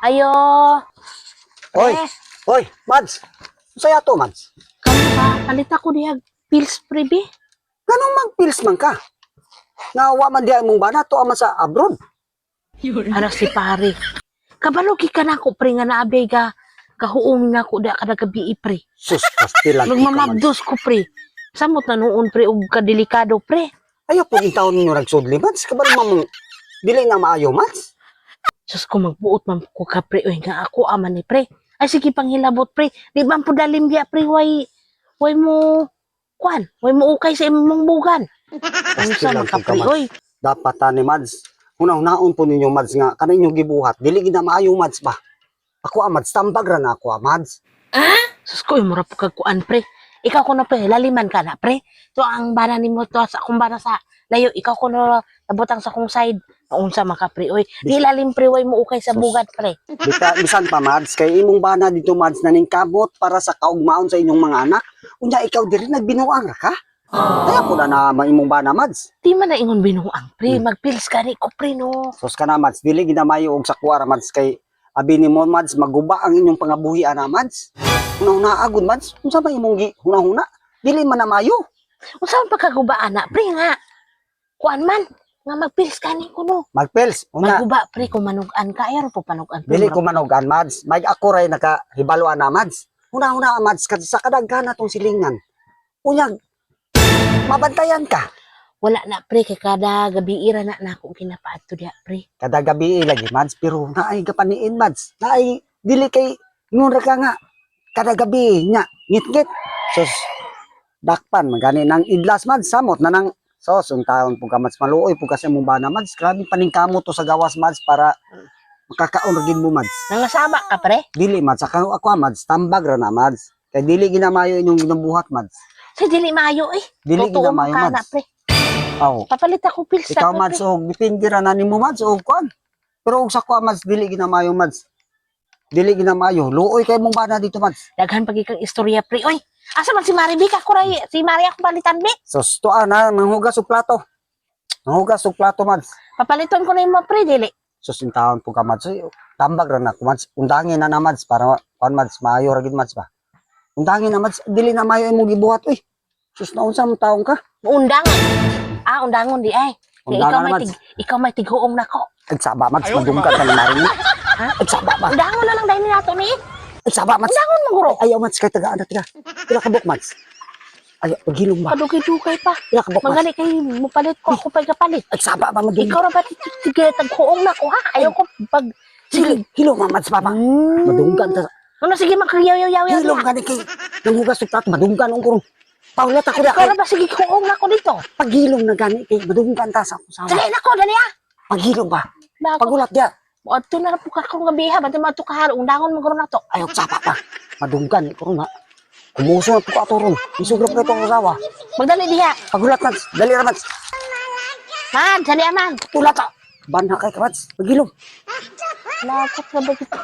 Ayo. Oy, Eh, oy, Mads. Saya to, Mads. kamu ba? Palit ako diha pills pre be. Ganong mag-pills man ka? Nga wa man diya mong bana to ama sa abroad. Ara si pare. Kabalo ka na ko pre nga naabay ka. Kahuong na ko da kada gabi pre. Sus, pastilan ikaw, Mads. Nagmamagdos ko pre. Samot na noon pre ug kadelikado pre. Ayaw po yung taon ninyo nagsudli, Mads. Kabalo mamong dili na maayo, Mads. Sus ko magbuot man ko ka pre oy nga ako aman ni pre. Ay sige panghilabot pre. Di ba po dalim diya pre way mo kwan, way mo ukay sa imong bugan. Unsa man ka pre oy. Dapat ni Mads. Hunang-naon po ninyo, Mads, nga kanang inyong gibuhat. Dili gina maayo, Mads ba? Ako, Mads, tambag ra na ako, Mads. Sus ko mura po kag kuan pre. Ikaw ko na pre, laliman ka na pre. To ang bana nimo to sa akong bana sa layo, ikaw ko na nabutang sa akong side. Unsa man ka pre oy. Di lalim pre way mo ukay sa bugat pre. Bisan pa, Mads, kay imong bana dito, Mads, naning kamot para sa kaugmaon sa inyong mga anak. Unya, ikaw diri nagbinuang ra ka? Kaya po na imong bana, Mads. Di man na ingon binuang pre, magpils ka ni ko pre no. Sos ka na, Mads, dili ginamayo og sakwara, Mads, kay abi ni mo, Mads, maguba ang inyong pangabuhi ana, Mads. Hunahuna agud, Mads. Unsa ba imong gi hunahuna? Dili man na mayo. Unsa man pagkaguba ana pre nga. Kuan man nga magpils ka ni ko no. Magpils. Unya, Maguba pre kung manugan ka ayo po panugan. dili ko manogan, Mads. May ako ray nakahibalo ana, Mads. Hunahuna, Mads, sa kadaghan atong silingan. Unya, mabantayan ka. Wala na pre kay kada gabi ira na nako ginapaadto diha pre. Kada gabi lagi, Mads, pero naay kapaniin, Mads. Naay dili kay ngun ra ka nga kada gabi nya ngit-ngit. Sus dakpan magani nang idlas, Mads, samot na nang sos ang taon pug ka, Mads, maluoy pug kasi mong bana, Mads. Grabe paningkamot to sa gawas, Mads, para makakaon ra gid mo, Mads. Nangasama ka pre. Dili, Mads, ako, Mads, tambag ra na, Mads. Kay dili ginamayo inyong ginabuhat, Mads. Sa dili mayo eh. Dili Totoo ginamayo, man ka na Mads. pre. Aw. Papalit ako pils Ikaw, sa Mads, og dipindi ra na nimo, Mads, og kuan. Pero og sa kuan, Mads, dili ginamayo, Mads. Dili ginamayo. Luoy kay mong bana dito, Mads. Daghan pagi kang istorya pre. Oy, asa man si Maribi ka kuray? Si Mari ako palitan be. Sus, tuan na, manghugas og plato. Manghugas og plato, Mads. Papaliton ko na imo pre dili. Sus, yung taon po ka, Mads. Uy, tambag ra na ko, Mads. Undangin na na, Mads, para kuan, Mads, maayo ra gid, Mads, ba. Undangin na, Mads. Dili na maayo imong gibuhat, uy. Sus, naunsa mo taong ka? Undangon. Undangon di ay. Kaya Undangan na, Mads. ikaw may tighuong nako. Agsaba, Mads, madunggan ka ni Marini. Ha? Agsaba ba? Undangon na lang dahil nato ni. Agsaba, Mads. Undangon mo guro. Ayaw, Mads, kay tagaan na, tiga. Pila ka buk, Mads. Ayaw, pagilong ba? Padugay-dugay pa. Pila ka buk, Mads. Magali kay mupalit ko ako pa'y kapalit. Agsaba ba, madunggan? Ikaw ra ba tigay taghuong nako ha? Ayaw ko pag Sige, hilong, Mads, papa. Madunggan ta. Ano sige magkayaw-yaw. Hilong ka ni kay nanghugas og plato, madunggan ang kurong. Paulat ako na Ikaw kay ra ba sige huong nako dito. paghilong na gani kay madunggan ta sa usawa. Dali nako dali ah. Paghilong ba? Bago. Pagulat dia. Adto na po ka kung gabi ha, bante mato ka har, undangon mo guro na to. Ayaw sapa pa. Madunggan ni kurong ha. Kumuso na po ka turong. Isugrap ka itong usawa. Magdali diha. Pagulat, Mads. Dali ra, Mads. Man, dali aman. Tulat ka. Banha kay ka, Mads. Paghilong. Lakot na ba kita?